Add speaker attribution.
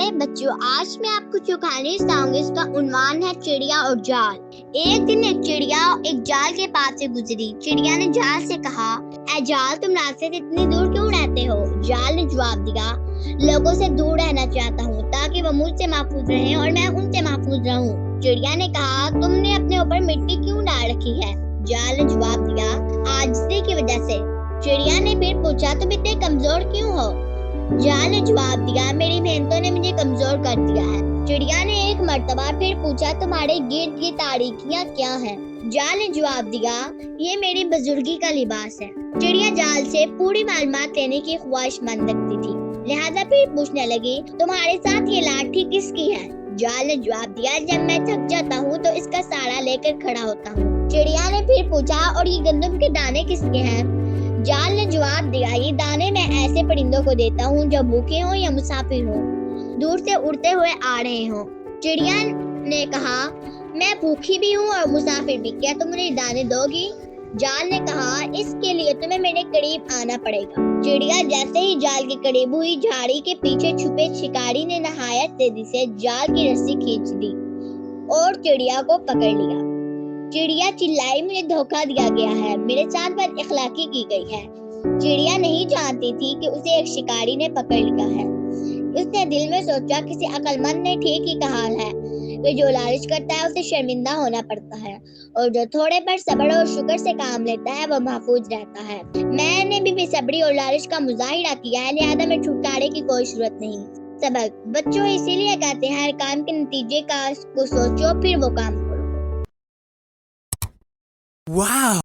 Speaker 1: پیارے بچوں، آج میں آپ کو جو کہانی سناؤں گی اس کا عنوان ہے چڑیا اور جال۔ ایک دن ایک چڑیا ایک جال کے پاس سے گزری۔ چڑیا نے جال سے کہا، اے جال، تم راستے سے اتنی دور کیوں رہتے ہو؟ جال نے جواب دیا، لوگوں سے دور رہنا چاہتا ہوں تاکہ وہ مجھ سے محفوظ رہیں اور میں ان سے محفوظ رہوں۔ چڑیا نے کہا، تم نے اپنے اوپر مٹی کیوں ڈال رکھی ہے؟ جال نے جواب دیا، عاجزی کی وجہ سے۔ چڑیا نے پھر پوچھا، تم اتنے کمزور کیوں ہو؟ جال نے جواب دیا، میری محنتوں نے مجھے کمزور کر دیا ہے۔ چڑیا نے ایک مرتبہ پھر پوچھا، تمہارے گرد کی تاریکیاں کیا ہیں؟ جال نے جواب دیا، یہ میری بزرگی کا لباس ہے۔ چڑیا جال سے پوری معلومات لینے کی خواہش مند رکھتی تھی، لہذا پھر پوچھنے لگی، تمہارے ساتھ یہ لاٹھی کس کی ہے؟ جال نے جواب دیا، جب میں تھک جاتا ہوں تو اس کا سہارا لے کر کھڑا ہوتا ہوں۔ چڑیا نے پھر پوچھا، اور یہ گندم کے دانے کس کے ہیں؟ جال نے جواب دیا، یہ دانے میں ایسے پرندوں کو دیتا ہوں جو بھوکے ہوں یا مسافر ہوں، دور سے اڑتے ہوئے آ رہے ہوں۔ چڑیا نے کہا، میں بھوکی بھی ہوں اور مسافر بھی، کیا تم مجھے دانے دو گی؟ جال نے کہا، اس کے لیے تمہیں میرے قریب آنا پڑے گا۔ چڑیا جیسے ہی جال کے قریب ہوئی، جھاڑی کے پیچھے چھپے شکاری نے نہایت تیزی سے جال کی رسی کھینچ دی اور چڑیا کو پکڑ لیا۔ چڑیا چلائی، مجھے دھوکہ دیا گیا ہے، میرے ساتھ بد اخلاقی کی گئی ہے۔ چڑیا نہیں جانتی تھی کہ اسے ایک شکاری نے پکڑ لیا ہے۔ اس نے دل میں سوچا، کسی عقل مند نے ٹھیک ہی کہا ہے کہ جو لالچ کرتا ہے اسے شرمندہ ہونا پڑتا ہے، اور جو تھوڑے پر صبر اور شکر سے کام لیتا ہے وہ محفوظ رہتا ہے۔ میں نے بھی بے صبری اور لالچ کا مظاہرہ کیا ہے، لہذا میں چھٹکارے کی کوئی صورت نہیں۔ سبق: بچوں اسی لیے کہتے ہیں ہر کام کے نتیجے کو سوچو پھر وہ کام کرو۔
Speaker 2: واو